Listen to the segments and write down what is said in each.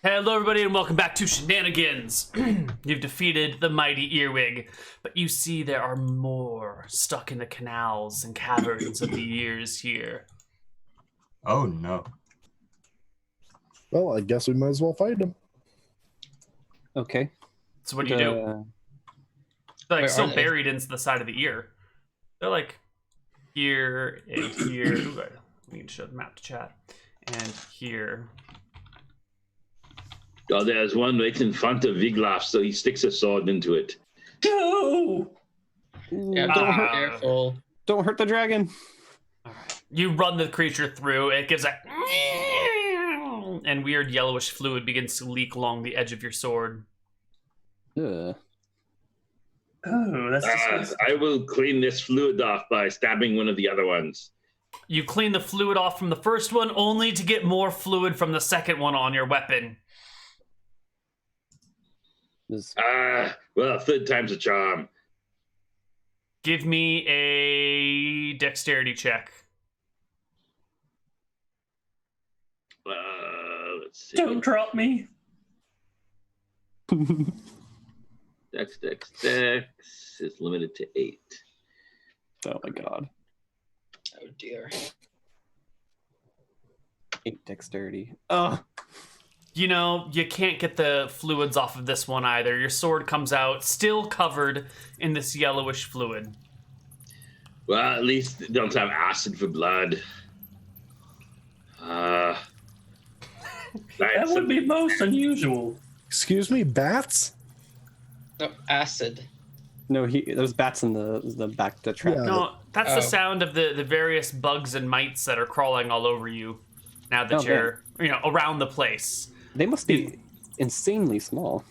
Hello, everybody, and welcome back to Shenanigans. You've defeated the mighty Earwig, but you see there are more stuck in the canals and caverns of the years here. Oh, no. Well, I guess we might as well fight him. Okay. So what do you do? They're like still buried into the side of the ear. They're like here and here. Ooh, I need to show the map to chat. And here. Oh, there's one right in front of Viglaf, so he sticks a sword into it. No! Yeah, don't hurt the dragon. You run the creature through. It gives a and weird yellowish fluid begins to leak along the edge of your sword. Ugh. Oh, that's disgusting. I will clean this fluid off by stabbing one of the other ones. You clean the fluid off from the first one, only to get more fluid from the second one on your weapon. Well, third time's a charm. Give me a dexterity check. Let's see. Don't drop me. Dex is limited to 8. Oh my god. Oh dear. 8 dexterity. Ugh. You know, you can't get the fluids off of this one either. Your sword comes out still covered in this yellowish fluid. Well, at least they don't have acid for blood. That would be most unusual. Excuse me, bats? No, acid. No, there's bats in the back to trap. Yeah. No, that's Oh. the sound of the various bugs and mites that are crawling all over you now that you're, around the place. They must be insanely small.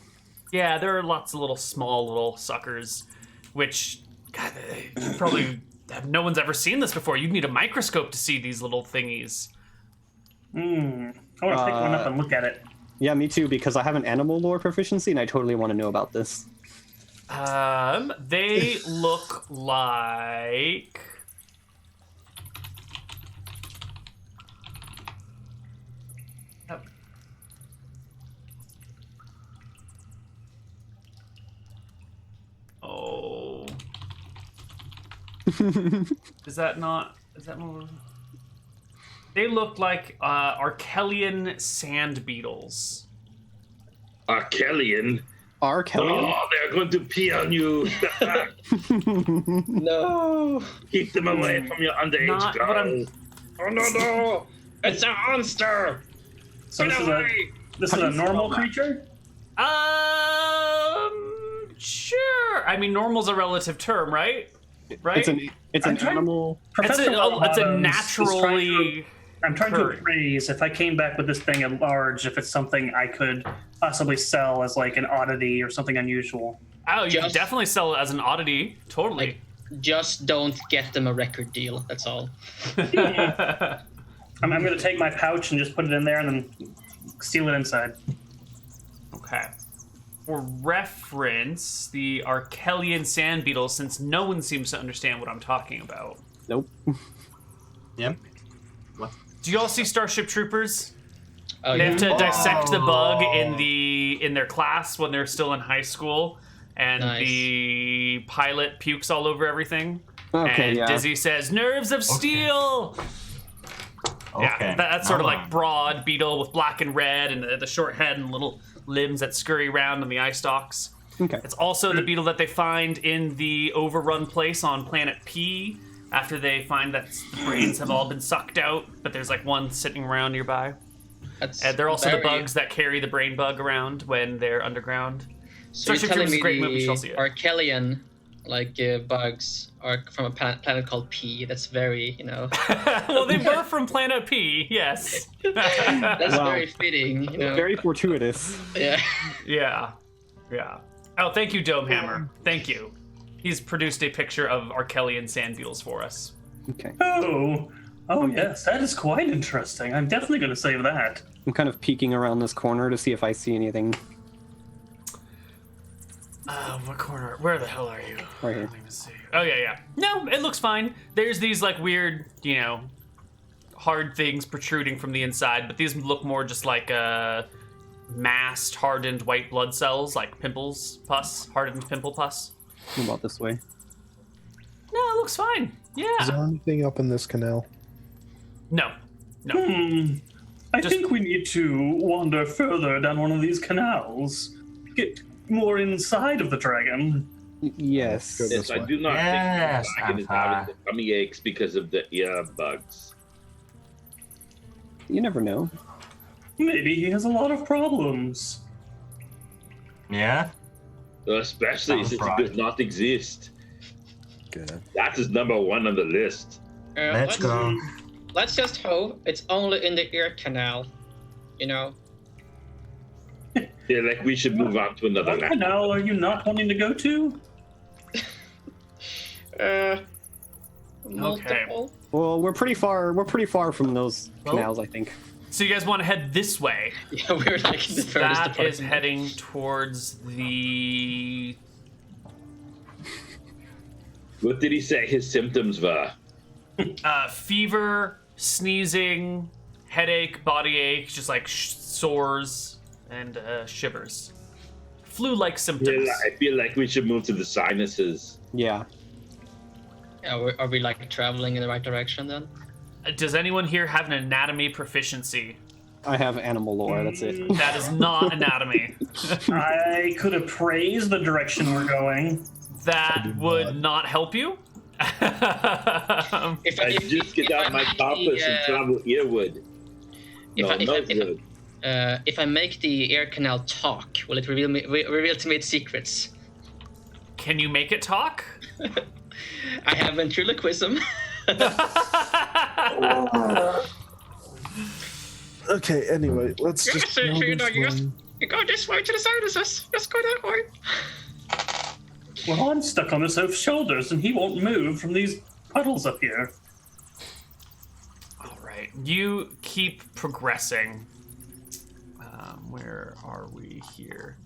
Yeah, there are lots of small little suckers, which, God, no one's ever seen this before. You'd need a microscope to see these little thingies. I want to pick one up and look at it. Yeah, me too, because I have an animal lore proficiency and I totally want to know about this. They look like... Oh. Is that more? They look like Arkelian sand beetles. Arkelian? Arkelian? Oh, they're going to pee on you. No! Keep them away from your underage Not what girls. Oh no! It's a monster! So Get away! this is a normal creature? Sure. I mean, normal's a relative term, right? Right? It's an animal. It's a naturally... I'm trying to appraise if I came back with this thing at large, if it's something I could possibly sell as like an oddity or something unusual. Oh, you can definitely sell it as an oddity. Totally. Just don't get them a record deal, that's all. I'm going to take my pouch and just put it in there and then seal it inside. Okay. For reference, the Arkelian sand beetle, since no one seems to understand what I'm talking about. Nope. Yep. Do you all see Starship Troopers? Oh, They yeah. have to dissect the bug in their class when they're still in high school, and Nice. the pilot pukes all over everything. Okay, and yeah. Dizzy says, "Nerves of steel." Okay. Yeah, that's sort of like broad beetle with black and red, and the short head and little limbs that scurry around on the eye stalks. Okay. It's also the beetle that they find in the overrun place on planet P after they find that the brains have all been sucked out, but there's like one sitting around nearby. That's And they're also the very- bugs that carry the brain bug around when they're underground. So you're Starship telling Troopers is me a great movie, you the shall see it. Arkelian, bugs are from a planet called P. That's very, Well, they were from planet P, yes. that's Wow. very fitting, Very fortuitous. Yeah. Yeah. Oh, thank you, Dome Hammer. Thank you. He's produced a picture of Arkelian sand beetles for us. Okay. Oh yes, that is quite interesting. I'm definitely going to save that. I'm kind of peeking around this corner to see if I see anything. What corner? Where the hell are you? Right here. Let me see. Oh, yeah. No, it looks fine. There's these, weird, hard things protruding from the inside, but these look more just like massed, hardened white blood cells, like pimples, pus, hardened pimple pus. What about this way? No, it looks fine. Is Yeah. there anything up in this canal? No. No. I Just- think we need to wander further down one of these canals. Get more inside of the dragon. Yes. Go Yes, this I way. do not Yes, think the dragon is Vampire. having the tummy aches because of the ear bugs. You never know. Maybe he has a lot of problems. Yeah? Especially Sounds since right. it does not exist. Good. That is number one on the list. Let's go. Let's just hope it's only in the ear canal. You know. Yeah, like we should move on to another What land. canal are you not wanting to go to? Multiple. Well, we're pretty far. We're pretty far from those Oh. canals, I think. So you guys want to head this way. Yeah, we're like the furthest That apart is from it. heading towards the... What did he say his symptoms were? fever, sneezing, headache, body ache, just like sores and shivers. Flu-like symptoms. Yeah, I feel like we should move to the sinuses. Yeah. Are we like traveling in the right direction then? Does anyone here have an anatomy proficiency? I have animal lore. That's it. That is not anatomy. I could appraise the direction we're going. That would not help you. If I just get out my compass and travel earwood. No, no good. If I make the ear canal talk, will it reveal to me its secrets? Can you make it talk? I have ventriloquism. Okay, anyway, let's Yeah, just so go you know, this you just- way. You go this way to the sinuses. Just go that way. Well, I'm stuck on this oaf's shoulders, and he won't move from these puddles up here. All right, you keep progressing. Where are we here?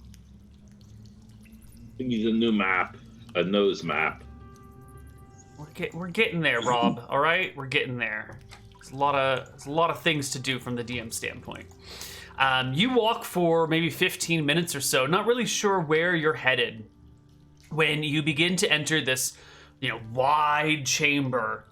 We need a new map, a nose map. We're getting there, Rob. All right, we're getting there. There's a lot of things to do from the DM standpoint. You walk for maybe 15 minutes or so, not really sure where you're headed, when you begin to enter this, wide chamber,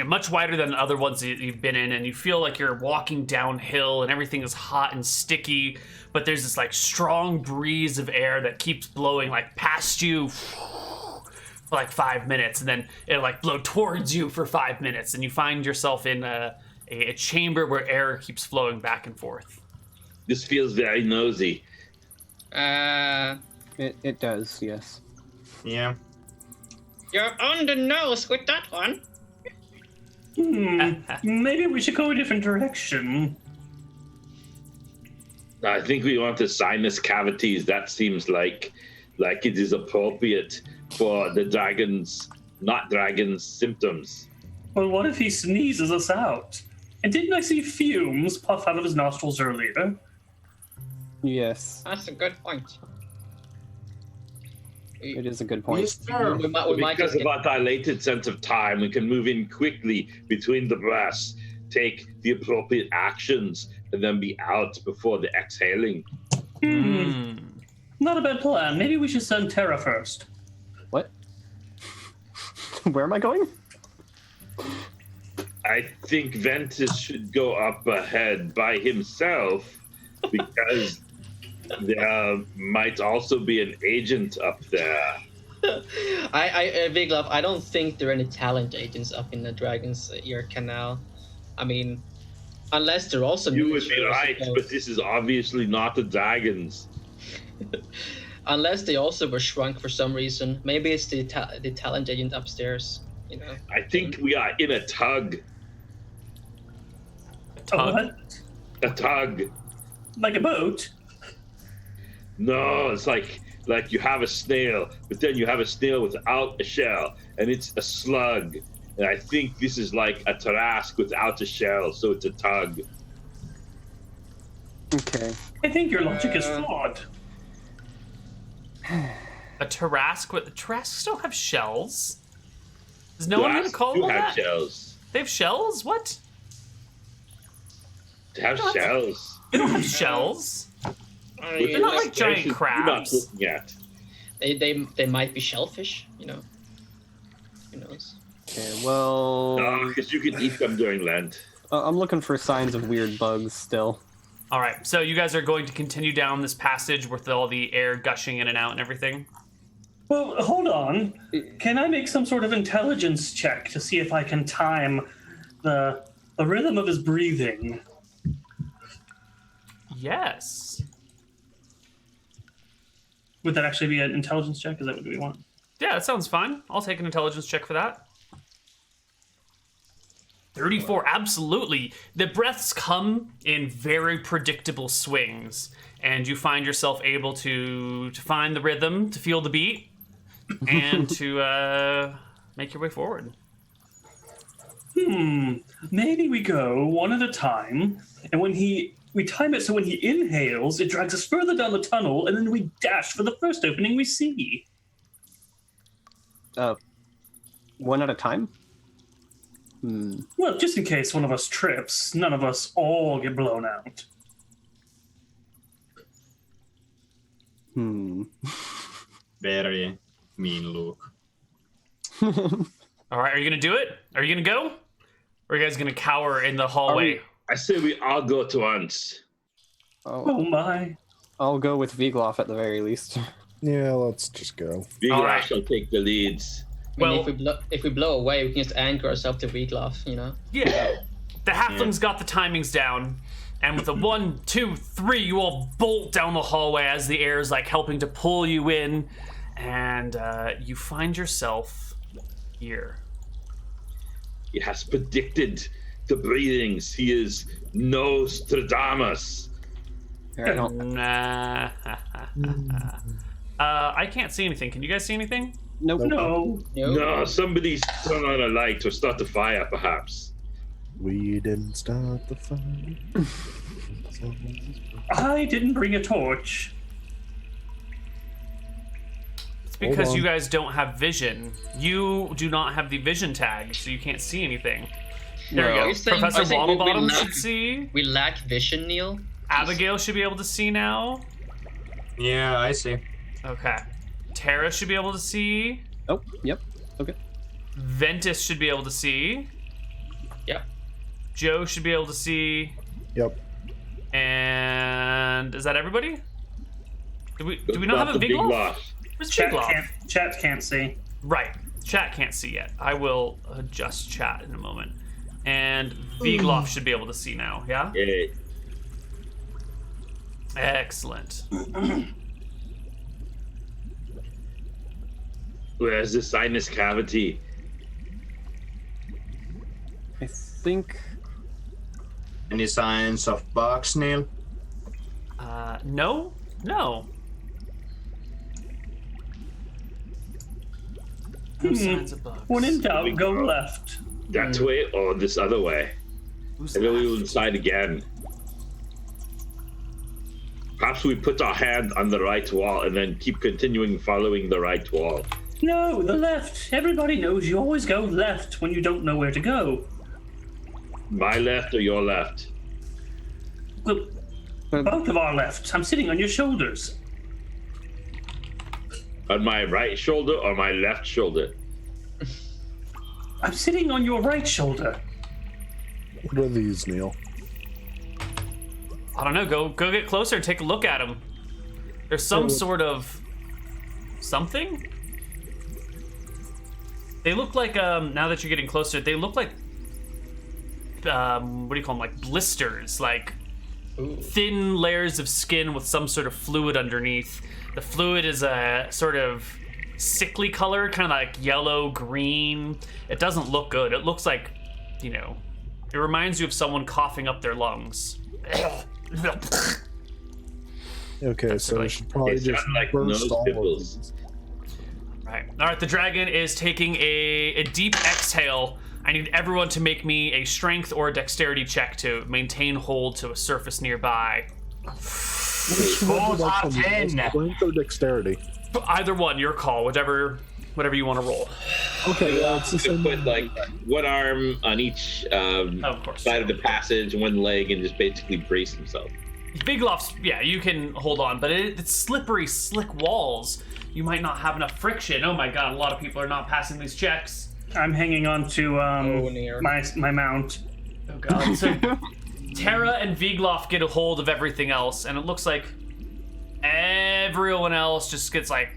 much wider than other ones that you've been in, and you feel like you're walking downhill, and everything is hot and sticky, but there's this like strong breeze of air that keeps blowing like past you for like 5 minutes, and then it'll like blow towards you for 5 minutes, and you find yourself in a chamber where air keeps flowing back and forth. This feels very nosy. It does. Yes. Yeah. You're on the nose with that one. Maybe we should go a different direction. I think we want the sinus cavities. That seems like it is appropriate for the not dragon's symptoms. Well, what if he sneezes us out? And didn't I see fumes puff out of his nostrils earlier? Yes. That's a good point. It is a good point. Yes, sir. We might Because just of our dilated sense of time, we can move in quickly between the breaths, take the appropriate actions, and then be out before the exhaling. Not a bad plan. Maybe we should send Terra first. What? Where am I going? I think Ventus should go up ahead by himself because there might also be an agent up there. Big Love, I don't think there are any talent agents up in the Dragon's Ear Canal. I mean, unless they're also You would be miniatures, I right, suppose. but this is obviously not the dragons. Unless they also were shrunk for some reason. Maybe it's the talent agent upstairs. I think we are in a tug. Oh, what? A tug. Like a boat? No, it's like you have a snail, but then you have a snail without a shell, and it's a slug. And I think this is like a Tarask without a shell, so it's a tug. Okay. I think your logic is flawed. A Tarask still have shells? Is no one gonna call do them have that? shells. They have shells? What? They have shells. They don't have shells. I Which They're not like species giant you're not crabs. looking at. They might be shellfish, you know. Who knows? Okay, well, No, because you can eat them during Lent. I'm looking for signs of weird bugs still. All right, so you guys are going to continue down this passage with all the air gushing in and out and everything. Well, hold on. Can I make some sort of intelligence check to see if I can time the rhythm of his breathing? Yes. Would that actually be an intelligence check? Is that what we want? Yeah, that sounds fine. I'll take an intelligence check for that. 34, absolutely. The breaths come in very predictable swings, and you find yourself able to find the rhythm, to feel the beat, and to make your way forward. Maybe we go one at a time, and we time it so when he inhales, it drags us further down the tunnel, and then we dash for the first opening we see. One at a time? Well, just in case one of us trips, none of us all get blown out. Very mean look. All right, are you going to do it? Are you going to go? Or are you guys going to cower in the hallway? I say we all go at once. Oh my. I'll go with Vigloff at the very least. Yeah, let's just go. We All right. shall take the leads. I mean, Well- if we blow away, we can just anchor ourselves to Weegloff, you know? Yeah. The halfling's got the timings down, and with a 1, 2, 3, you all bolt down the hallway as the air is like helping to pull you in, and you find yourself here. He has predicted the breathings. He is Nostradamus. Here, I don't- Nah. I can't see anything. Can you guys see anything? Nope. No. No, somebody's turn on a light or start a fire, perhaps. We didn't start the fire. I didn't bring a torch. It's because on. you guys don't have vision. You do not have the vision tag, so you can't see anything. There Are you you go. saying- are Professor you saying we Waddlebottom lack- should see. We lack vision, Neal. Abigail should be able to see now. Yeah, I see. Okay. Tara should be able to see. Oh, yep. Okay. Ventus should be able to see. Yep. Joe should be able to see. Yep. And is that everybody? Do we not have a the big big loft? loft? Where's Chat Big Loft? can't see. Right. Chat can't see yet. I will adjust chat in a moment. And Vigloff should be able to see now, yeah? Yeah. Excellent. Where's the sinus cavity? I think. Any signs of bugs, Neal? No? No. No signs of bugs. When in doubt, go left. That way or this other way? Who's And then we will left? decide again. Perhaps we put our hand on the right wall and then keep continuing following the right wall. No, the left. Everybody knows you always go left when you don't know where to go. My left or your left? Well, both of our lefts. I'm sitting on your shoulders. On my right shoulder or my left shoulder? I'm sitting on your right shoulder. What are these, Neal? I don't know. Go get closer and take a look at them. There's some sort of something. They look like now that you're getting closer, they look like what do you call them? Like blisters, like thin layers of skin with some sort of fluid underneath. The fluid is a sort of sickly color, kind of like yellow green. It doesn't look good. It looks like, it reminds you of someone coughing up their lungs. Okay, so like- we should probably They just sound like burst nose all of pimples. these. Right. All right, the dragon is taking a deep exhale. I need everyone to make me a strength or a dexterity check to maintain hold to a surface nearby. Which one would you like top from me? 10. Strength or dexterity? Either one, your call, whichever whatever you want to roll. Okay, it's the You same. put like one arm on each Of course. side of the passage, one leg, and just basically brace himself. Vigloff's, yeah, you can hold on, but it's slippery, slick walls. You might not have enough friction. Oh my god, a lot of people are not passing these checks. I'm hanging on to Near. my mount. Oh god. So Terra and Vigloff get a hold of everything else, and it looks like everyone else just gets like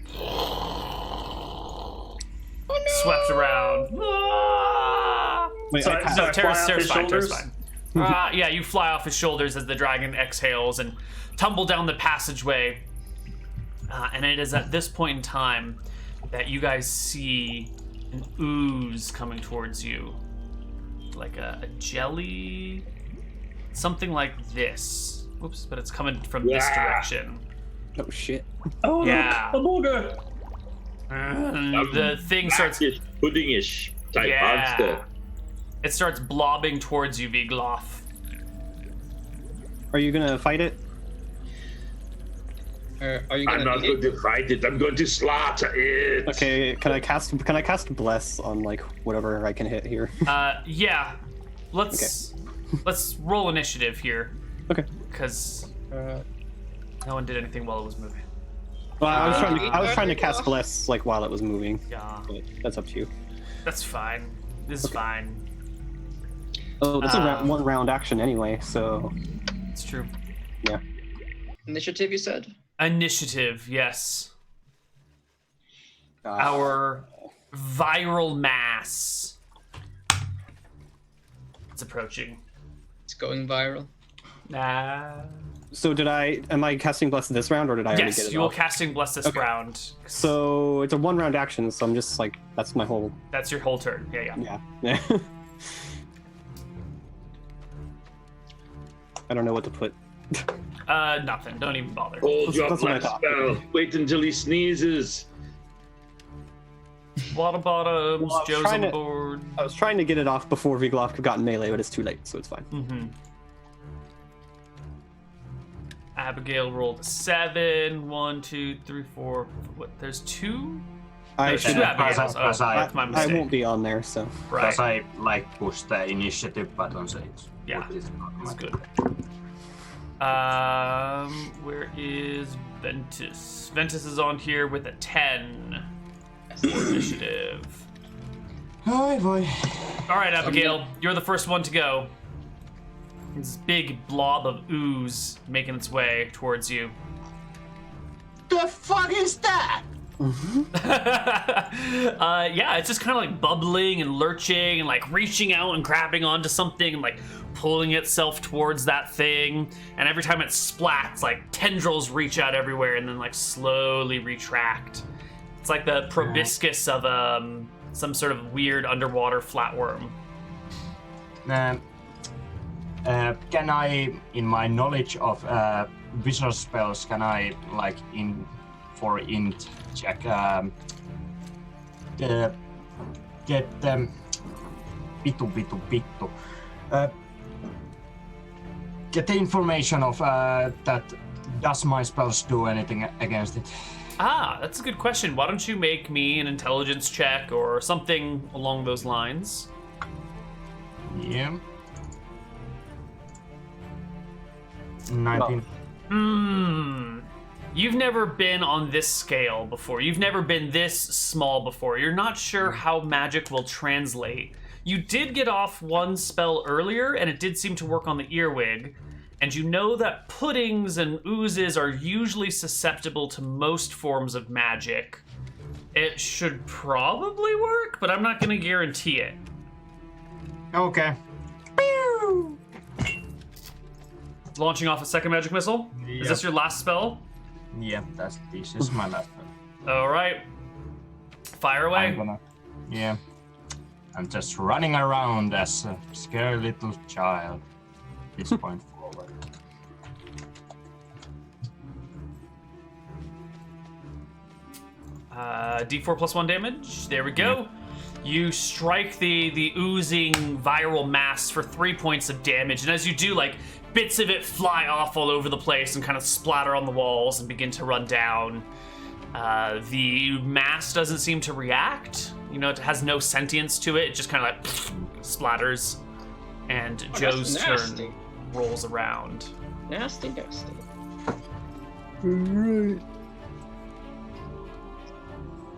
swept around. Ah! Wait, Sorry, I sorry. Terra's fly off his fine, Terra's shoulders? fine. Yeah, you fly off his shoulders as the dragon exhales and tumble down the passageway. And it is at this point in time that you guys see an ooze coming towards you. Like a jelly, something like this. Whoops, but it's coming from this Yeah. direction. Oh shit. Oh, Yeah. look, a booger. And the thing starts, Blackish, puddingish type yeah, monster. it starts blobbing towards you, Vigloff. Are you gonna fight it? Are you I'm gonna not do going it? to fight it. I'm going to slaughter it. Okay, can I cast bless on like whatever I can hit here? Yeah, let's roll initiative here, Okay. because no one did anything while it was moving. Well, I was trying to Erudi, cast go. bless like while it was moving. Yeah, But that's up to you. that's fine. This is fine. Oh, that's a one round action anyway, so It's true. yeah. Initiative, you said? Initiative, yes. Our viral mass. It's approaching. It's going viral. So am I casting bless this round or did I already get Yes, it you will off? casting bless this Okay. round. So it's a one round action, so I'm just like that's my whole That's your whole turn. Yeah. yeah. I don't know what to put. Nothing. Don't even bother. Hold your That's what I black thought. spell. Wait until he sneezes. Water bottoms. Well, I was Joe's trying on to- board. I was trying to get it off before Vigloff got in melee, but it's too late, so it's fine. Mm-hmm. Abigail rolled a 7. 1, 2, 3, 4. What? There's 2. I There's 2 should- Abigails. Oh, Because I- that's my I mistake. won't be on there, so Right. Because I like push the initiative button, so it's Yeah, it's not That's much. good. Where is Ventus? Ventus is on here with a 10 for initiative. Oi, boy. All right, Abigail, you're the first one to go. This big blob of ooze making its way towards you. The fuck is that? Yeah, it's just kind of like bubbling and lurching and like reaching out and grabbing onto something and like pulling itself towards that thing. And every time it splats, like tendrils reach out everywhere and then like slowly retract. It's like the proboscis of some sort of weird underwater flatworm. Can I, in my knowledge of visual spells, can I, like, for int check, get get the information of that does my spells do anything against it? Ah, that's a good question. Why don't you make me an intelligence check or something along those lines? Yeah. 19. You've never been on this scale before. You've never been this small before. You're not sure how magic will translate. You did get off one spell earlier, and it did seem to work on the earwig. And you know that puddings and oozes are usually susceptible to most forms of magic. It should probably work, but I'm not going to guarantee it. Okay. Launching off a second magic missile? Is Yep. this your last spell? Yeah, this is my last one. All right. Fire away. I'm gonna. Yeah. I'm just running around as a scared little child. At this point forward. D4 plus 1 damage. There we go. You strike the oozing viral mass for 3 points of damage, and as you do, like bits of it fly off all over the place and kind of splatter on the walls and begin to run down. The mass doesn't seem to react. You know, it has no sentience to it. It just kind of like splatters. And Joe's turn rolls around. Nasty. Right.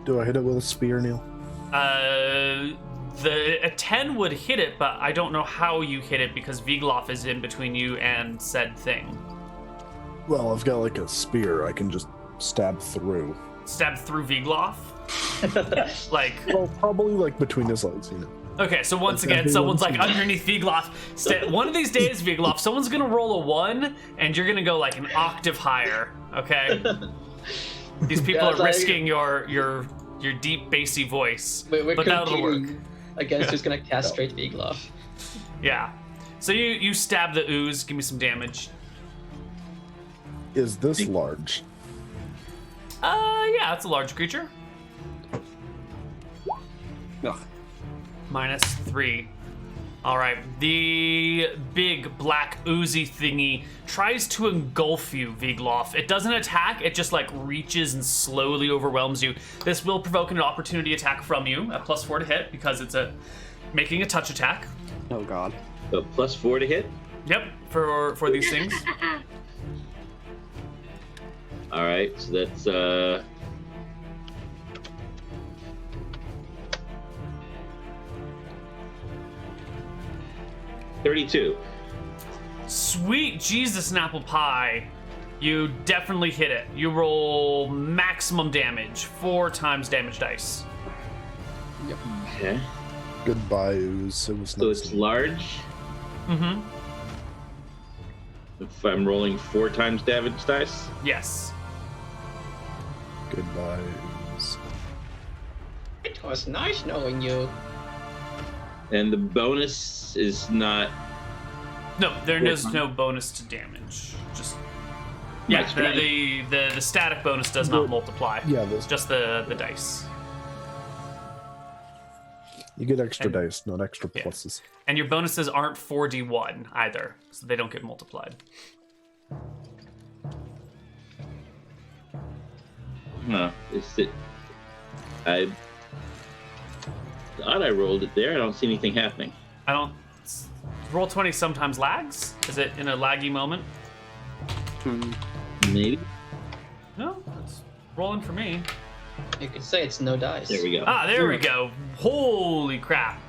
Do I hit it with a spear, Neal? A 10 would hit it, but I don't know how you hit it because Vigloff is in between you and said thing. Well, I've got like a spear. I can just stab through. Stab through Vigloff? Like... Well, probably like between his legs, you know. Okay, so once again, someone's like underneath Vigloff. One of these days, Vigloff, someone's gonna roll a 1, and you're gonna go like an octave higher, okay? These people are risking your deep, bassy voice, We're but that'll work. Against who's gonna castrate Vigloff. Yeah. So you stab the ooze, give me some damage. Is this large? Yeah, it's a large creature. Ugh. -3. All right, the big black oozy thingy tries to engulf you, Vigloff. It doesn't attack, it just like reaches and slowly overwhelms you. This will provoke an opportunity attack from you at +4 to hit because it's making a touch attack. Oh god. So +4 to hit. Yep, for these things. All right, so that's 32. Sweet Jesus and apple pie. You definitely hit it. You roll maximum damage, 4 times damage dice. Okay. Goodbye, ooze. It was So nice. it's large. Mm-hmm. If I'm rolling 4 times damage dice. Yes. Goodbye, ooze. It was nice knowing you. And the bonus is not. No, there is no bonus to damage. Just yeah, That's right. the static bonus does not multiply. Yeah, It's just the dice. You get extra And- dice, not extra yeah. pluses. And your bonuses aren't 4d1 either, so they don't get multiplied. No, is it? I thought I rolled it there. I don't see anything happening. I don't. Roll 20 sometimes lags. Is it in a laggy moment? Maybe. No, it's rolling for me. You could say it's no dice. There we go. Ah, there we go. Holy crap.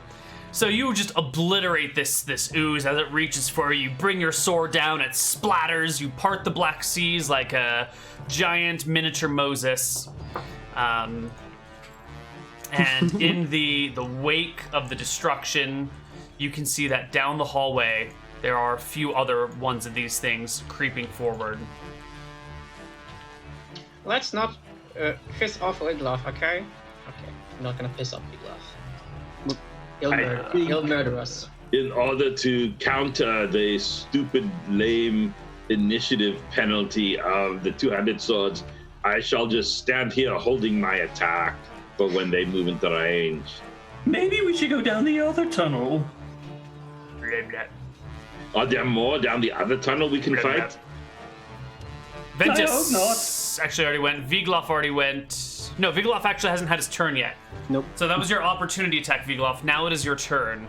So you just obliterate this ooze as it reaches for you. You bring your sword down, it splatters, you part the black seas like a giant miniature Moses. And in the wake of the destruction, you can see that down the hallway, there are a few other ones of these things creeping forward. Let's not piss off Vigloff, okay? Okay, I'm not gonna piss off Vigloff. He'll murder us. In order to counter the stupid, lame initiative penalty of the two-handed swords, I shall just stand here holding my attack for when they move into range. Maybe we should go down the other tunnel. Are there more down the other tunnel we can fight? Ventus I hope not. actually already went. Vigloff already went. No, Vigloff actually hasn't had his turn yet. Nope. So that was your opportunity attack, Vigloff. Now it is your turn.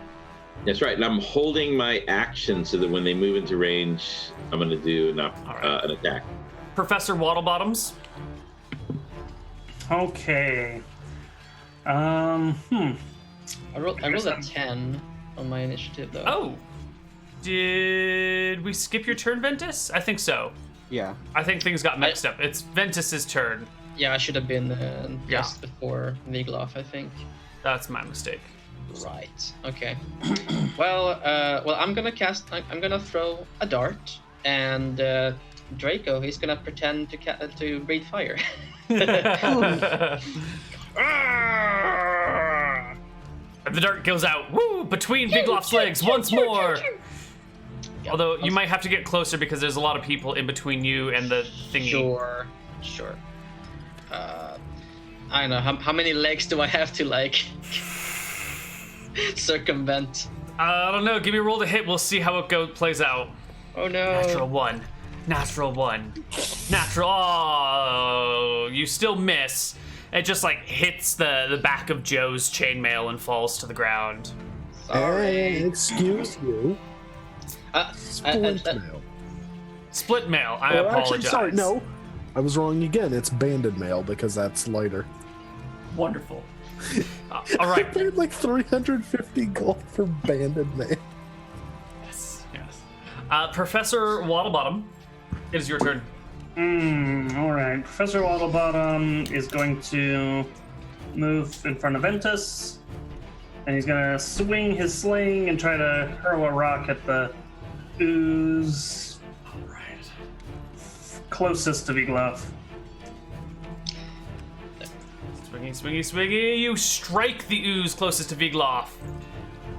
That's right, and I'm holding my action so that when they move into range, I'm going to do an attack. Professor Waddlebottoms. Okay. I rolled a 10 on my initiative though. Oh. Did we skip your turn, Ventus? I think so. Yeah. I think things got mixed up. It's Ventus's turn. Yeah, I should have been just before Vigloff, I think. That's my mistake. Right. Okay. well, I'm gonna I'm gonna throw a dart, and Draco, he's gonna pretend to breathe fire. And the dart goes out. Woo! Between Vigloff's legs once more. Although you might have to get closer because there's a lot of people in between you and the thingy. Sure. I don't know how many legs do I have to like circumvent. I don't know. Give me a roll to hit. We'll see how it plays out. Oh no! Natural one. Natural. Oh, you still miss. It just like hits the back of Joe's chainmail and falls to the ground. Hey, excuse you. Split mail. Split mail. I Oh, apologize. actually, sorry, no. I was wrong again. It's banded mail because that's lighter. Wonderful. All I right. paid like 350 gold for banded mail. Yes. Professor Waddlebottom, it is your turn. All right. Professor Waddlebottom is going to move in front of Ventus, and he's going to swing his sling and try to hurl a rock at the ooze All right. closest to Vigloff. Swingy. You strike the ooze closest to Vigloff.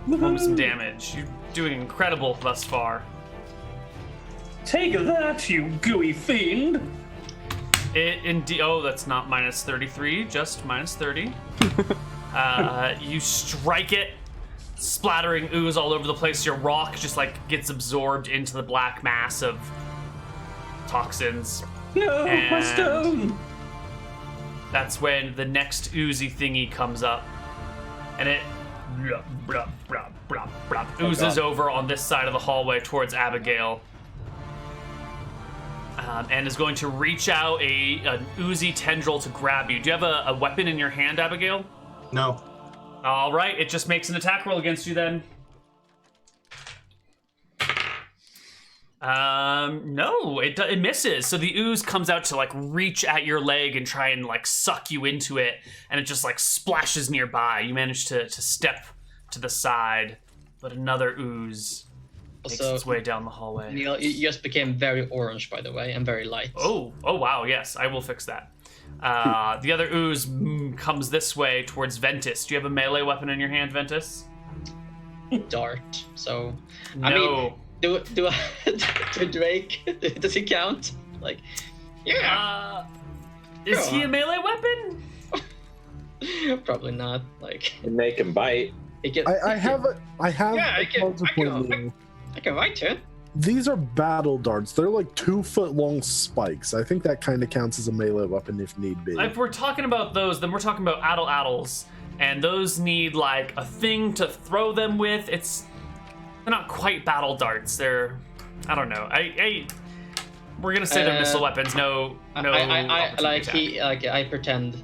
Perform some damage. You're doing incredible thus far. Take that, you gooey fiend! It indeed. Oh, that's not minus 33, just minus 30. You strike it, splattering ooze all over the place. Your rock just like gets absorbed into the black mass of toxins. No, my And- stone! That's when the next oozy thingy comes up, and it oozes over on this side of the hallway towards Abigail. And is going to reach out an oozy tendril to grab you. Do you have a weapon in your hand, Abigail? No. All right, it just makes an attack roll against you then. No, it misses. So the ooze comes out to like reach at your leg and try and like suck you into it, and it just like splashes nearby. You manage to step to the side, but another ooze makes Also, its way down the hallway. Neal, you just became very orange, by the way, and very light. Oh wow, yes, I will fix that. The other ooze comes this way towards Ventus. Do you have a melee weapon in your hand, Ventus? Dart. So, No. I mean, do Drake? Does he count? Like, yeah. Is he a melee weapon? Probably not. Like, And make him bite. it gets, I have Yeah, I a can- counterpoint here. I can write it. These are battle darts. They're like 2-foot long spikes. I think that kind of counts as a melee weapon if need be. If we're talking about those, then we're talking about addles, and those need like a thing to throw them with. They're not quite battle darts. They're, I don't know. We're gonna say they're missile weapons. No. I opportunity attack. I pretend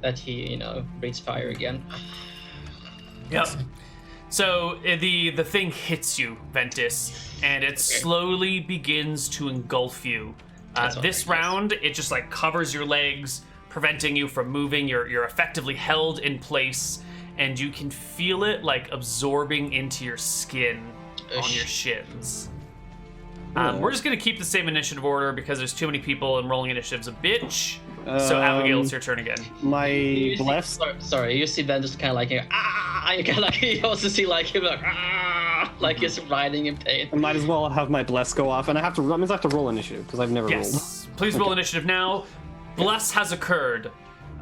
that he breathes fire again. Yep. So the thing hits you, Ventus, and it slowly begins to engulf you. This round, it just like covers your legs, preventing you from moving. You're effectively held in place, and you can feel it like absorbing into your skin on your shins. We're just gonna keep the same initiative order because there's too many people and rolling initiative's a bitch. So Abigail, it's your turn again. My bless. Sorry, you see Ben just kind of like you kind of like you also see like him like he's writhing in pain. I might as well have my bless go off, and I have to. That means I have to roll initiative because I've never rolled. Yes. Please roll initiative now. Bless has occurred.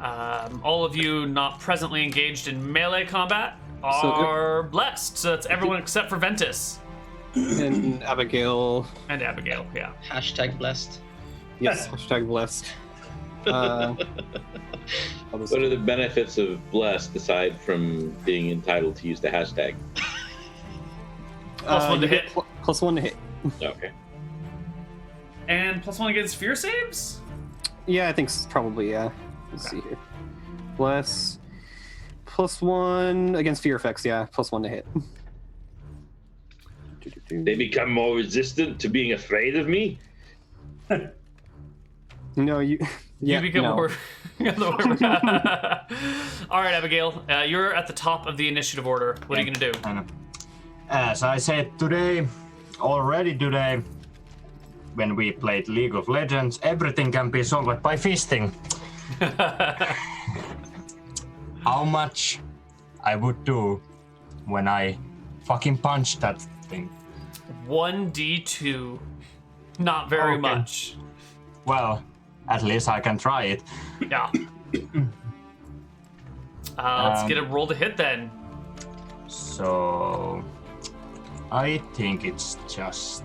All of you not presently engaged in melee combat are blessed. So that's everyone except for Ventus. And Abigail. And Abigail, yeah. Hashtag blessed. Yes. Hashtag blessed. What are the benefits of blessed aside from being entitled to use the hashtag? +1 to hit. +1 to hit. Okay. And +1 against fear saves? Yeah, I think probably, yeah. Let's see here. Bless. +1 against fear effects, yeah. +1 to hit. They become more resistant to being afraid of me? No, you. Yeah, You become no. more. All right, Abigail, you're at the top of the initiative order. What are you gonna do? As I said already today, when we played League of Legends, everything can be solved by fisting. How much I would do when I fucking punch that thing? 1d2. Not very Okay. much. Well, at least I can try it. Yeah. Let's get a roll to hit then. So I think it's just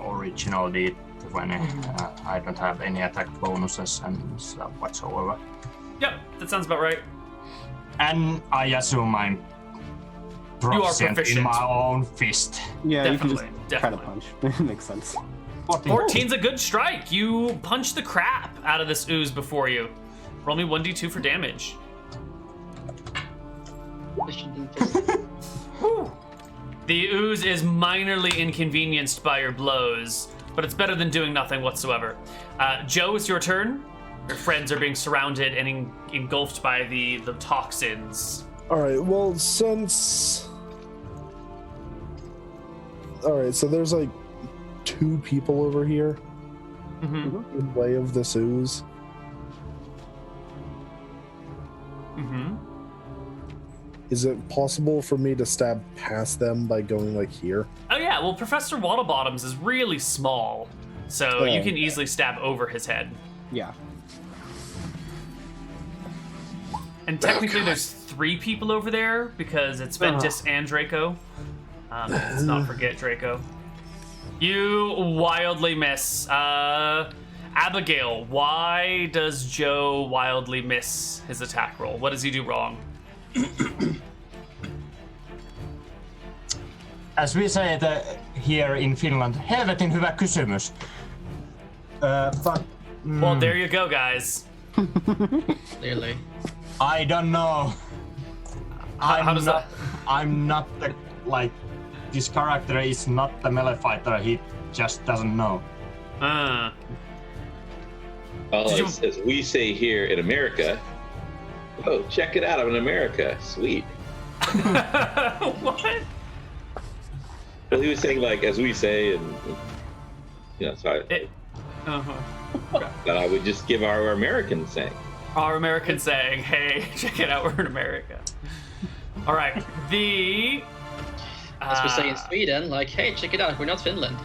original D12 20. I don't have any attack bonuses and stuff whatsoever. Yep, that sounds about right. And I assume I'm proficient in my own fist. Yeah, Definitely, you can just definitely. try to punch. Makes sense. 14's a good strike. You punch the crap out of this ooze before you. Roll me 1d2 for damage. The ooze is minorly inconvenienced by your blows, but it's better than doing nothing whatsoever. Joe, it's your turn. Your friends are being surrounded and engulfed by the toxins. All right. Well, since. All right. So there's like 2 people over here in way of this ooze. Is it possible for me to stab past them by going like here? Oh yeah. Well, Professor Waddlebottoms is really small, so you can easily stab over his head. Yeah. And technically, there's 3 people over there because it's Ventus and Draco. Let's not forget Draco. You wildly miss. Abigail, why does Joe wildly miss his attack roll? What does he do wrong? As we say here in Finland, helvetin hyvä kysymys. But Well, there you go, guys. Clearly. I don't know. How does that? I'm not the this character is not the melee fighter. He just doesn't know. Well, as we say here in America, oh, check it out! I'm in America. Sweet. What? Well, he was saying as we say, and sorry. That I would just give our American saying. Our American saying, hey, check it out, we're in America. All right, As we say in Sweden, hey, check it out, we're not Finland.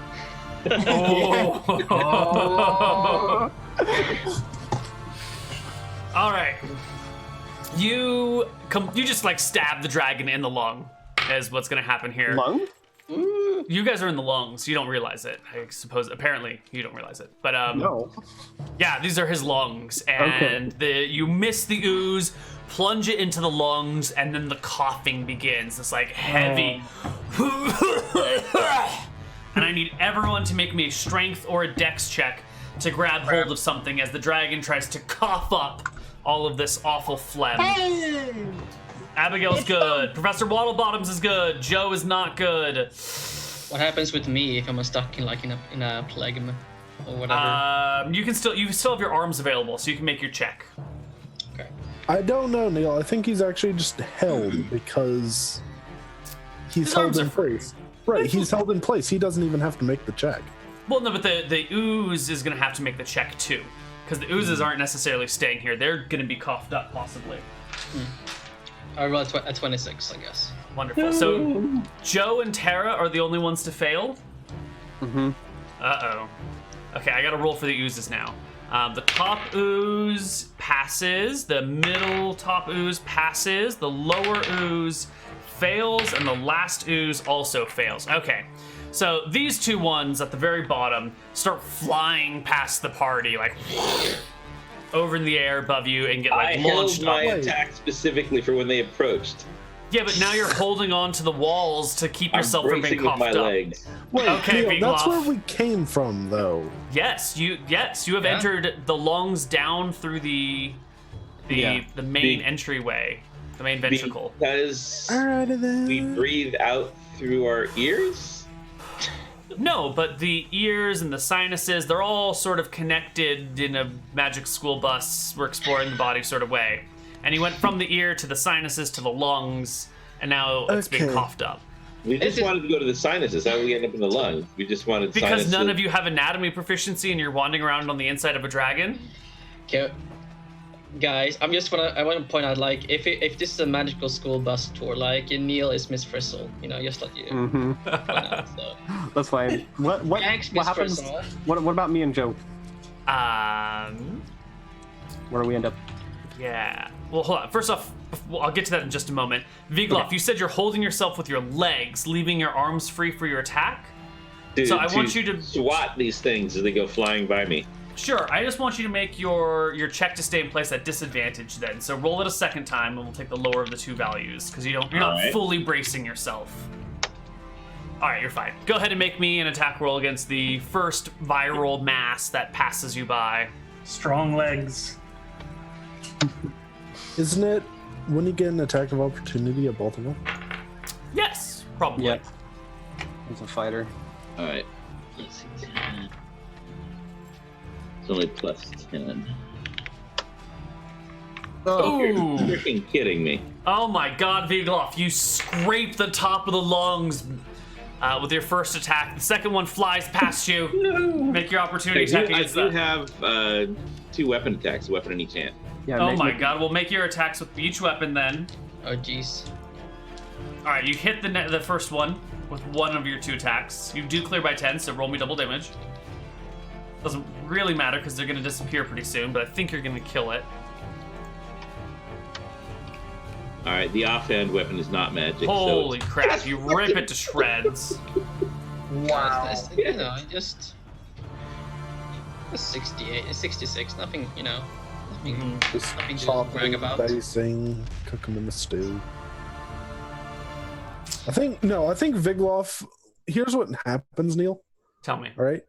All right. You just stab the dragon in the lung, is what's gonna happen here. Lung? You guys are in the lungs. You don't realize it, I suppose. Apparently, you don't realize it. But No. yeah, these are his lungs, and you miss the ooze, plunge it into the lungs, and then the coughing begins. This heavy. And I need everyone to make me a strength or a dex check to grab hold of something as the dragon tries to cough up all of this awful phlegm. Abigail's good. Professor Waddlebottoms is good. Joe is not good. What happens with me if I'm stuck in a plague or whatever? You still have your arms available, so you can make your check. Okay. I don't know, Neal. I think he's actually just held because he's His held arms in are free. place. Right, he's held in place. He doesn't even have to make the check. Well, no, but the ooze is going to have to make the check too, because the oozes aren't necessarily staying here. They're going to be coughed up, possibly. I roll a 26, I guess. Wonderful. So Joe and Tara are the only ones to fail? Uh-oh. Okay, I got to roll for the oozes now. The top ooze passes. The middle top ooze passes. The lower ooze fails, and the last ooze also fails. Okay, so these 2 ones at the very bottom start flying past the party, over in the air above you, and get I launched held my up. attack specifically for when they approached. Yeah, but now you're holding on to the walls to keep yourself from being bracing with coughed my up. legs. Wait, Okay, Neal, that's Bigloff. where we came from, though. Yes, you have entered the lungs down through the main entryway, the main ventricle. Because Alrighty then. we breathe out through our ears? No, but the ears and the sinuses, they're all sort of connected in a magic school bus. We're exploring the body sort of way. And he went from the ear to the sinuses to the lungs, and now it's being Okay. coughed up. We just wanted to go to the sinuses. How did we end up in the lungs? We just wanted Because sinuses. none of you have anatomy proficiency and you're wandering around on the inside of a dragon? Okay. Guys, I want to point out, if this is a magical school bus tour, Neal is Miss Frizzle, just like you. Point out, so. That's fine. What Thanks, Miss happens? Frizzle. What about me and Joe? Where do we end up? Yeah. Well, hold on. First off, I'll get to that in just a moment. Vigloff, you said you're holding yourself with your legs, leaving your arms free for your attack? So I want you to swat these things as they go flying by me. Sure, I just want you to make your check to stay in place at disadvantage then. So roll it a second time, and we'll take the lower of the two values because you're not fully bracing yourself. All right, you're fine. Go ahead and make me an attack roll against the first viral mass that passes you by. Strong legs. Isn't it when you get an attack of opportunity at both of them? Yes, probably. Yep. He's a fighter. All right. Let's see. 10. It's only plus 10. Oh, you're freaking kidding me. Oh my God, Vigloff, you scrape the top of the lungs with your first attack. The second one flies past you. No. Make your opportunity attack against that. I do have 2 weapon attacks, a weapon in each hand. Yeah, oh my God, we'll make your attacks with each weapon then. Oh jeez. All right, you hit the first one with one of your 2 attacks. You do clear by 10, so roll me double damage. Doesn't really matter because they're going to disappear pretty soon, but I think you're going to kill it. All right, the offhand weapon is not magic. Holy crap, you rip it to shreds. Wow. It's nice, you know, just 68, 66, nothing, you know, nothing, Just nothing to chop brag them, about. dicing, cook them in the stew. I think Vigloff. Here's what happens, Neal. Tell me. All right.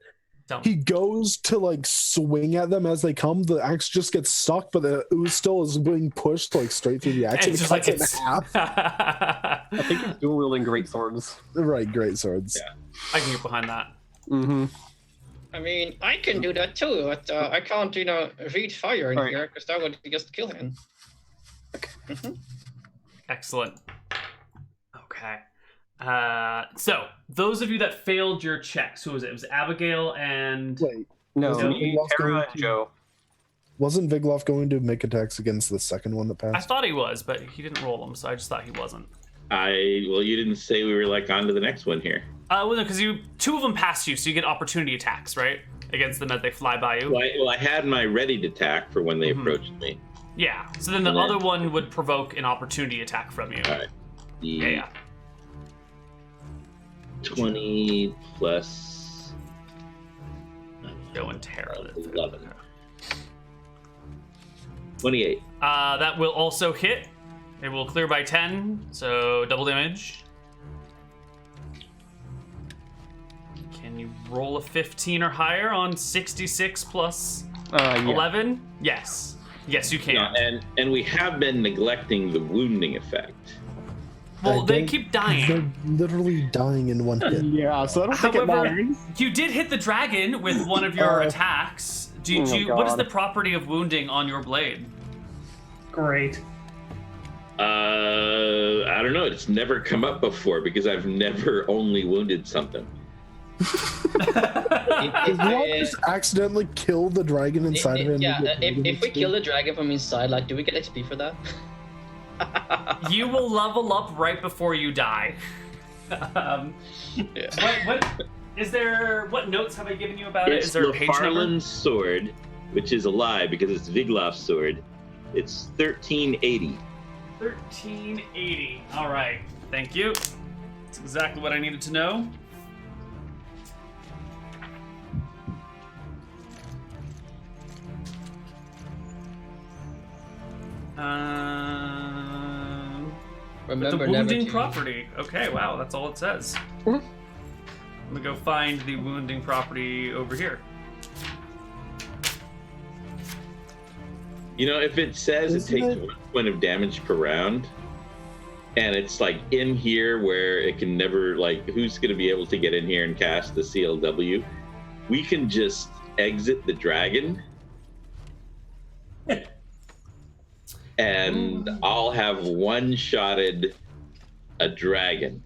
He goes to like swing at them as they come. The axe just gets stuck, but the ooze still is being pushed like straight through the axe. It's just like it's half. I think he's dual wielding great swords. Right, great swords. Yeah. I can get behind that. Mm-hmm. I mean, I can do that too, but I can't, you know, read fire in here because that would just kill him. Excellent. Okay. So those of you that failed your checks, who was it? It was Abigail and Wait, No, Wasn't me, Vigloff Tara, going and to- Joe. Wasn't Vigloff going to make attacks against the second one that I passed? thought he was, but he didn't roll them, so I just thought he wasn't. Well, you didn't say we were like on to the next one here. Well, no, because 2 of them passed you, so you get opportunity attacks, right? Against them as they fly by you. Well, I had my ready to attack for when they approached me. Yeah. So then the And then- other one would provoke an opportunity attack from you. All right. Yeah. 20 plus Joe and Tara. 11. 28. That will also hit. It will clear by 10, so double damage. Can you roll a 15 or higher on 66 plus Yeah. 11? Yes. Yes, you can. Yeah, and we have been neglecting the wounding effect. Well, they keep dying. They're literally dying in one hit. Yeah, so I don't think it However, matters. you did hit the dragon with one of your attacks. Oh my What is God. the property of wounding on your blade? Great. I don't know. It's never come up before because I've never only wounded something. Did Rob just accidentally kill the dragon inside of him? Yeah, if we kill the dragon from inside, like, do we get XP for that? You will level up right before you die. What is there? What notes have I given you about it? It's Is there a page number? LaFarland's sword, which is a lie because it's Vigloff's sword. It's 1380. 1380. All right. Thank you. That's exactly what I needed to know. Remember, the never wounding to. property. Okay, wow, that's all it says. I'm gonna go find the wounding property over here. You know, if it says it takes 1 point of damage per round, and it's like in here where it can never, like, who's going to be able to get in here and cast the CLW? We can just exit the dragon, and I'll have one-shotted a dragon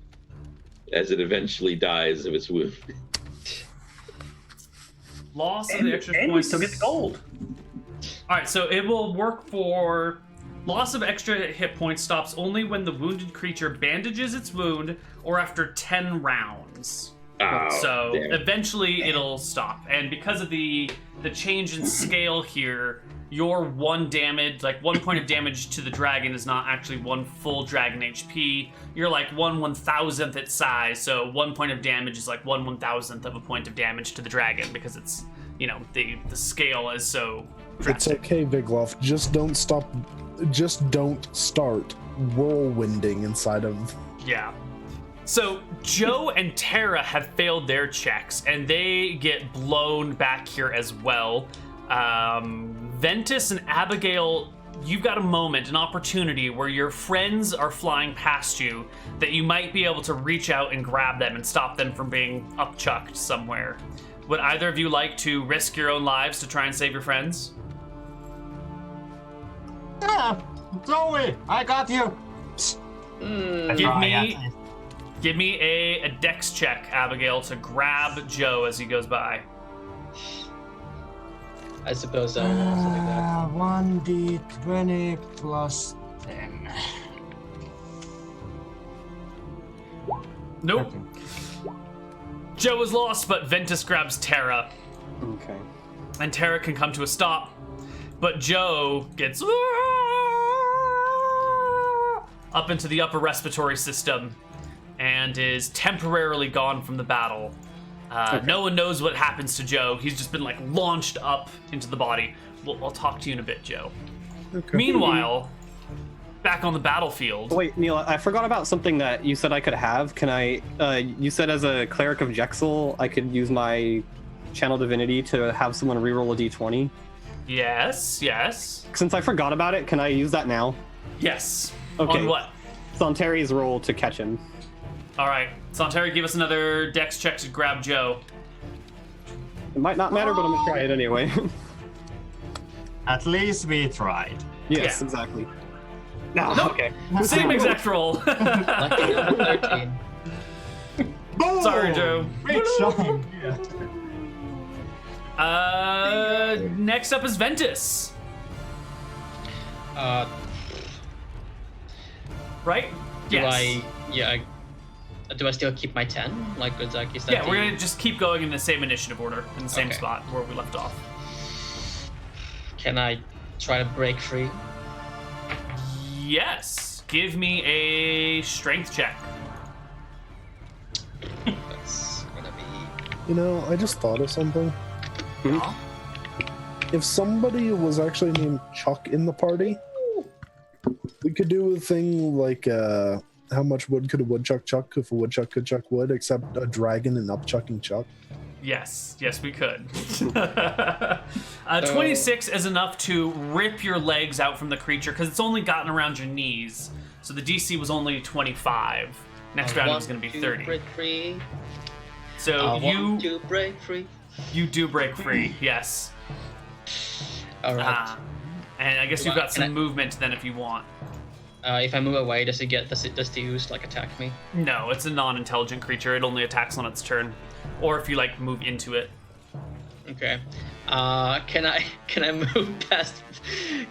as it eventually dies of its wound. Loss of the extra And we points. still get the gold. All right, so it will work for loss of extra hit points stops only when the wounded creature bandages its wound or after 10 rounds. Oh, So damn it. eventually it'll stop. And because of the change in scale here, your 1 damage, like 1 point of damage to the dragon is not actually 1 full dragon HP. You're like 1/1000th its size, so 1 point of damage is like 1/1000th of a point of damage to the dragon because it's, you know, the scale is so It's drastic. okay, Vigloff. Just don't stop. Just don't start whirlwinding inside of. Yeah. So Joe and Tara have failed their checks, and they get blown back here as well. Ventus and Abigail, you've got a moment, an opportunity where your friends are flying past you that you might be able to reach out and grab them and stop them from being upchucked somewhere. Would either of you like to risk your own lives to try and save your friends? Yeah, Zoe, I got you. Give me a dex check, Abigail, to grab Joe as he goes by. I suppose I will also do that. 1d20 plus 10. Nope. Joe is lost, but Ventus grabs Tara, Okay. and Tara can come to a stop. But Joe gets up into the upper respiratory system and is temporarily gone from the battle. No one knows what happens to Joe. He's just been like launched up into the body. I'll talk to you in a bit, Joe. Okay. Meanwhile, back on the battlefield. Wait, Neal, I forgot about something that you said I could have. Can I? You said as a cleric of Jexel, I could use my channel divinity to have someone reroll a d20. Yes, yes, Since I forgot about it, can I use that now? yes. Okay. On what? Santeri's roll to catch him. All right, Santeri, give us another dex check to grab Joe. It might not matter, but I'm gonna try it anyway. At least we tried. Yes, Yeah. exactly. No, Nope. okay. Same exact roll. Lucky number 13. Boom! Sorry, Joe. Big shot. Next up is Ventus, right? Do Yes. do I still keep my 10? Like, is that Yeah, we're the- gonna just keep going in the same initiative order, in the same Okay. spot where we left off. Can I try to break free? Yes. Give me a strength check. That's gonna be. You know, I just thought of something. If somebody was actually named Chuck in the party, we could do a thing like how much wood could a woodchuck chuck if a woodchuck could chuck wood, except a dragon and upchucking Chuck. Yes, we could. 26 is enough to rip your legs out from the creature because it's only gotten around your knees. So the DC was only 25. Next round is going to be 30. Break free. So I want to break free. you do break free, yes. All right. And I guess you've got some movement then if you want. If I move away, does the ooze like attack me? No, it's a non-intelligent creature. It only attacks on its turn, or if you like move into it. Okay. Can I move past?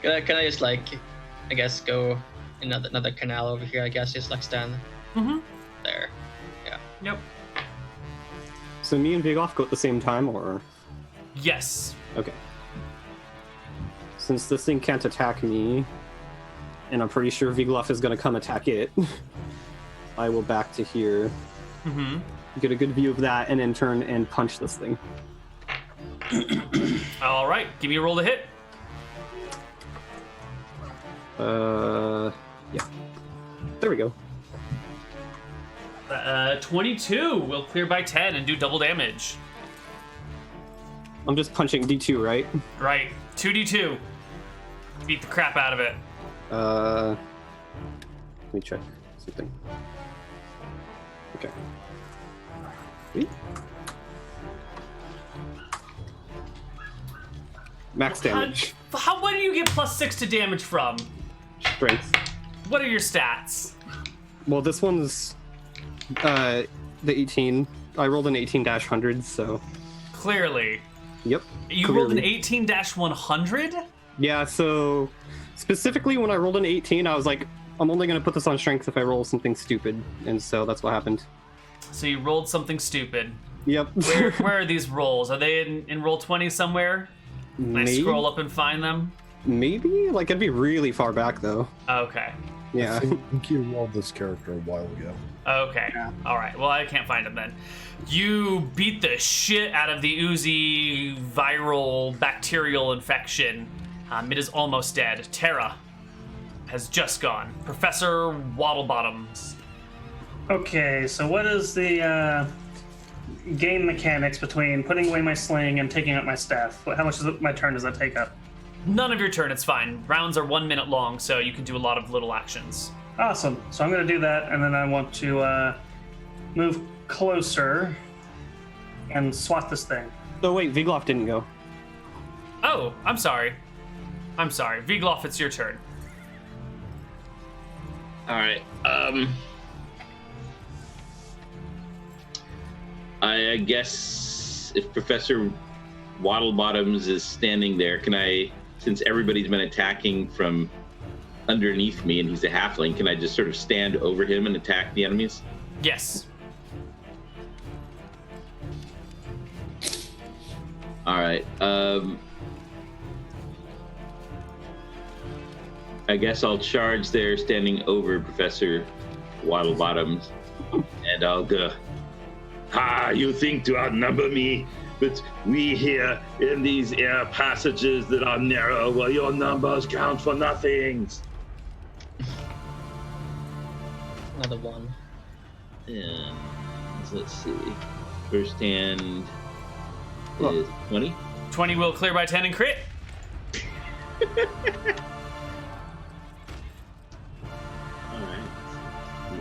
Can I just like, I guess go another canal over here? I guess just like stand there. Yeah. Yep. So me and Vigloff go at the same time, or? Yes. Okay. Since this thing can't attack me, and I'm pretty sure Vigloff is going to come attack it, I will back to here, get a good view of that, and then turn and punch this thing. All right. Give me a roll to hit. Yeah. There we go. 22 will clear by 10 and do double damage. I'm just punching D2, right? Right. 2d2. Beat the crap out of it. Let me check something. Okay. Sweet. Max damage. What do you get +6 to damage from? Strength. What are your stats? Well, this one's the 18. I rolled an 18-100, so Clearly. yep. You rolled an clearly. 18-100? Yeah, so specifically when I rolled an 18, I was like, I'm only going to put this on strength if I roll something stupid, and so that's what happened. So you rolled something stupid. Yep. Where are these rolls? Are they in roll 20 somewhere? Can I scroll up and find them? Maybe? Like, it'd be really far back, though. Okay. Yeah. I think you rolled this character a while ago. Okay. Yeah. All right. Well, I can't find them then. You beat the shit out of the oozy viral bacterial infection. It is almost dead. Terra has just gone. Professor Waddlebottoms. Okay, so what is the game mechanics between putting away my sling and taking out my staff? How much of my turn does that take up? None of your turn. It's fine. Rounds are 1 minute long, so you can do a lot of little actions. Awesome. So I'm going to do that, and then I want to move closer and swat this thing. Oh, wait, Vigloff didn't go. Oh, I'm sorry. Vigloff, it's your turn. All right. I guess if Professor Waddlebottoms is standing there, can I, since everybody's been attacking from underneath me and he's a halfling, can I just sort of stand over him and attack the enemies? Yes. All right. I guess I'll charge there, standing over Professor Waddlebottoms, and I'll go. Ha! You think to outnumber me, but we here in these air passages that are narrow, well, your numbers count for nothing. Another one. And let's see. First hand is 20. 20 will clear by 10 and crit. All right.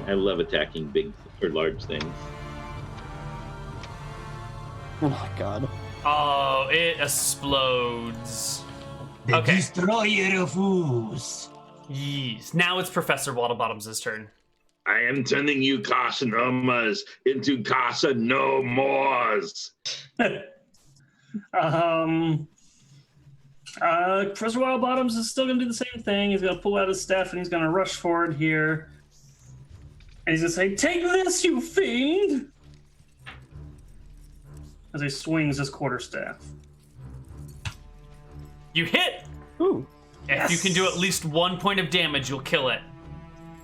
I love attacking big or large things. Oh my god. Oh, it explodes. The Okay. destroyer of ooze. Yes. Now it's Professor Waddlebottoms' turn. I am turning you Carcinomas into Carcinomores. Professor Wildbottoms is still going to do the same thing. He's going to pull out his staff and he's going to rush forward here. And he's going to say, "Take this, you fiend!" As he swings his quarterstaff. You hit. Ooh. If you can do at least 1 point of damage, you'll kill it.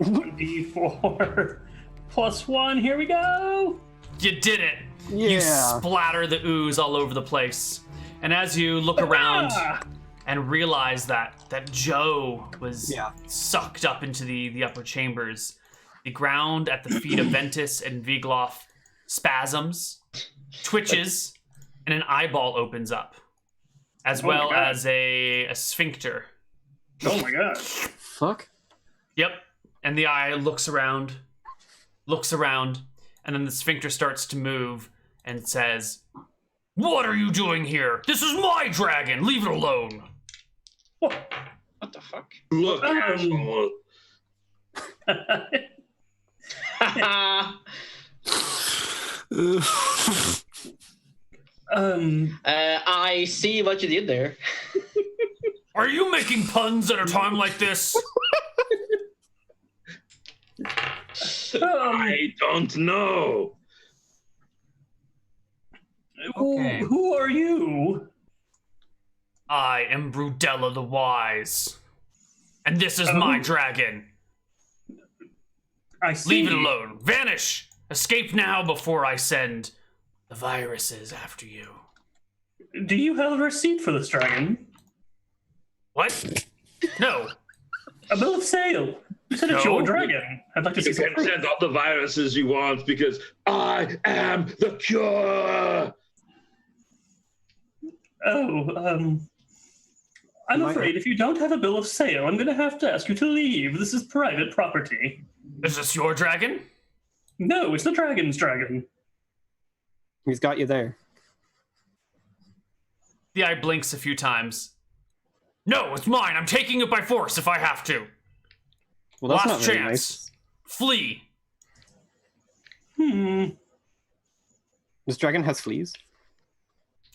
D4 plus 1. Here we go. You did it. Yeah. You splatter the ooze all over the place. And as you look around and realize that Joe was sucked up into the upper chambers, the ground at the feet of Ventus and Vigloff spasms, twitches, and an eyeball opens up, as well as a sphincter. Oh my god. Fuck. Yep. And the eye looks around, and then the sphincter starts to move and says, "What are you doing here? This is my dragon. Leave it alone." What? What the fuck? Look, asshole. I see what you did there. Are you making puns at a time like this? I don't know. Okay. Who are you? I am Brudella the Wise, and this is my dragon. I see. Leave it alone. Vanish. Escape now before I send the viruses after you. Do you have a receipt for this dragon? What? No. A bill of sale. You said it's No. your dragon. I'd like to see You some can proof. send all the viruses you want because I am the cure. I'm afraid if you don't have a bill of sale, I'm going to have to ask you to leave. This is private property. Is this your dragon? No, it's the dragon's dragon. He's got you there. The eye blinks a few times. No, it's mine. I'm taking it by force if I have to. Well, that's Last not very chance. nice. Flee. This dragon has fleas?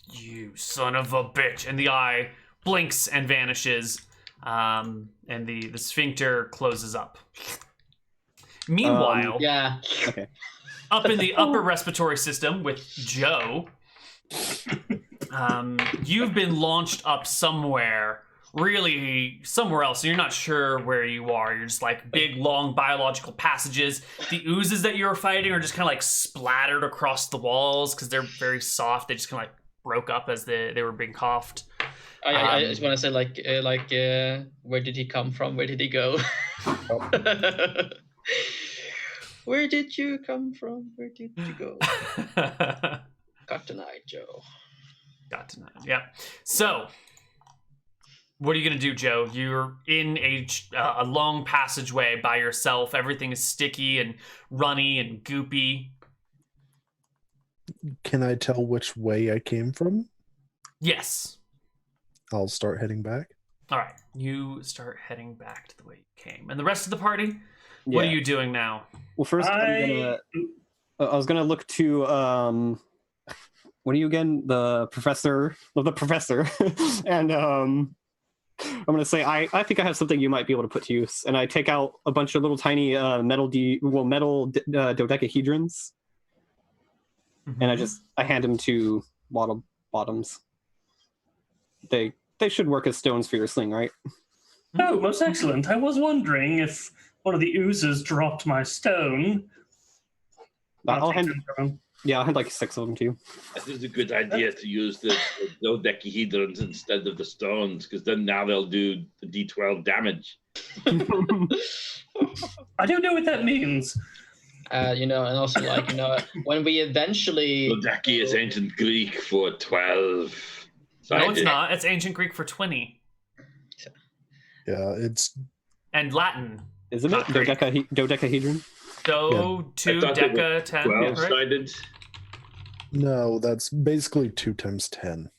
You son of a bitch. And the eye blinks and vanishes. And the sphincter closes up. Meanwhile, Yeah. Okay. up in the upper respiratory system with Joe, you've been launched up somewhere, really somewhere else. So you're not sure where you are. You're just like big, long biological passages. The oozes that you're fighting are just kind of like splattered across the walls because they're very soft. They just kind of like broke up as they were being coughed. I just want to say where did he come from? Where did he go? Where did you come from? Where did you go? Got tonight, Joe. Got tonight. Yeah. So, what are you gonna do, Joe? You're in a long passageway by yourself. Everything is sticky and runny and goopy. Can I tell which way I came from? Yes. I'll start heading back. All right. You start heading back to the way you came. And the rest of the party? What are you doing now? Well, first I was gonna look to what are you again? The professor of the professor, and I'm gonna say I think I have something you might be able to put to use, and I take out a bunch of little tiny metal dodecahedrons, and I hand them to Bottoms. They should work as stones for your sling, right? Oh, most excellent. I was wondering if one of the oozes dropped my stone. I'll hand like 6 of them to you. That is a good idea to use the dodecahedrons instead of the stones, because then now they'll do the D12 damage. I don't know what that means. And also when we eventually... Dodeki is ancient Greek for 12. No, it's not. It's ancient Greek for 20. Yeah, it's... And Latin. Isn't it? Dodecahedron? Do, 2, deca, 10. 12-sided. Right? No, that's basically 2 times 10.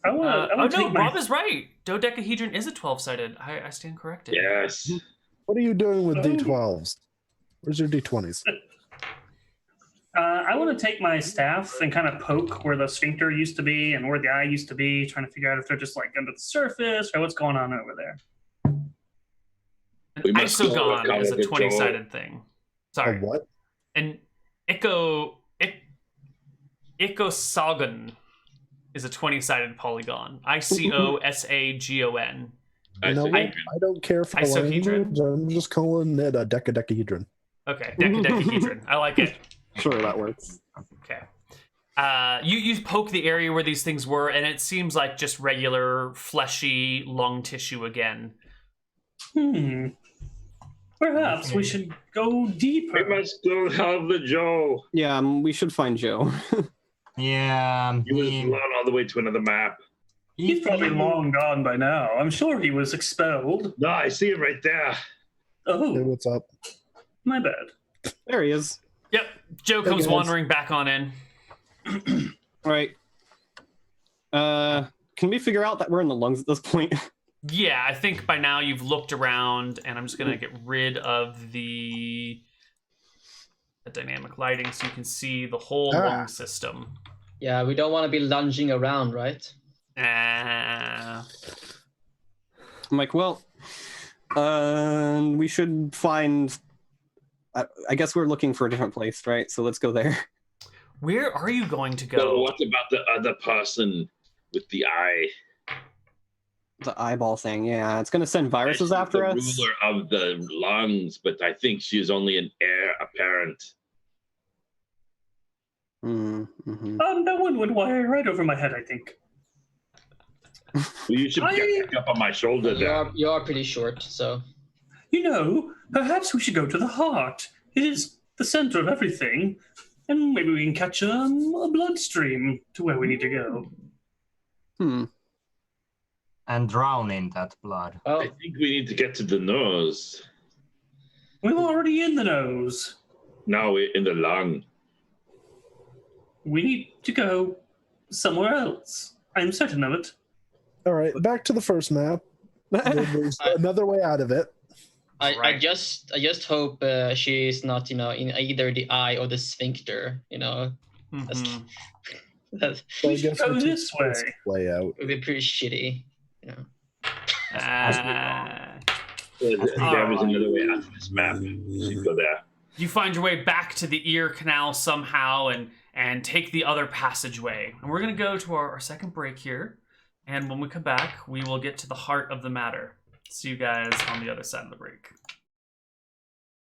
Rob is right. Dodecahedron is a 12-sided. I stand corrected. Yes. What are you doing with D12s? Where's your D20s? I want to take my staff and kind of poke where the sphincter used to be and where the eye used to be, trying to figure out if they're just like under the surface or what's going on over there. An isogon is a 20-sided thing. Sorry. A what? An icosagon is a 20-sided polygon. Icosagon. I don't care for the language. I'm just calling it a decahedron. Okay, decahedron. I like it. Sure, that works. Okay. You poke the area where these things were, and it seems like just regular fleshy lung tissue again. Perhaps we should go deeper. We must go help the Joe. Yeah, we should find Joe. Yeah. He was blown all the way to another map. He's probably long gone by now. I'm sure he was expelled. No, I see him right there. Oh. Hey, what's up? My bad. There he is. Yep. Joe comes wandering back on in. All right. Can we figure out that we're in the lungs at this point? Yeah, I think by now you've looked around, and I'm just going to get rid of the dynamic lighting so you can see the whole lung system. Yeah, we don't want to be lunging around, right? I'm like, well, we should find... I guess we're looking for a different place, right? So let's go there. Where are you going to go? So what about the other person with the eye? The eyeball thing, yeah. It's going to send viruses after us. She's the ruler of the lungs, but I think she's only an heir apparent. Mm-hmm. That one went right over my head, I think. Well, you should get back up on my shoulder there. You are pretty short, so... Perhaps we should go to the heart. It is the center of everything. And maybe we can catch a bloodstream to where we need to go. And drown in that blood. Well, I think we need to get to the nose. We're already in the nose. Now we're in the lung. We need to go somewhere else. I'm certain of it. All right, back to the first map. There's another way out of it. I just hope she's not, in either the eye or the sphincter, Mm-hmm. We should go this way. Play out. It would be pretty shitty, There was another way out of this map. We should go there. you find your way back to the ear canal somehow and take the other passageway. And we're going to go to our second break here. And when we come back, we will get to the heart of the matter. See you guys on the other side of the break.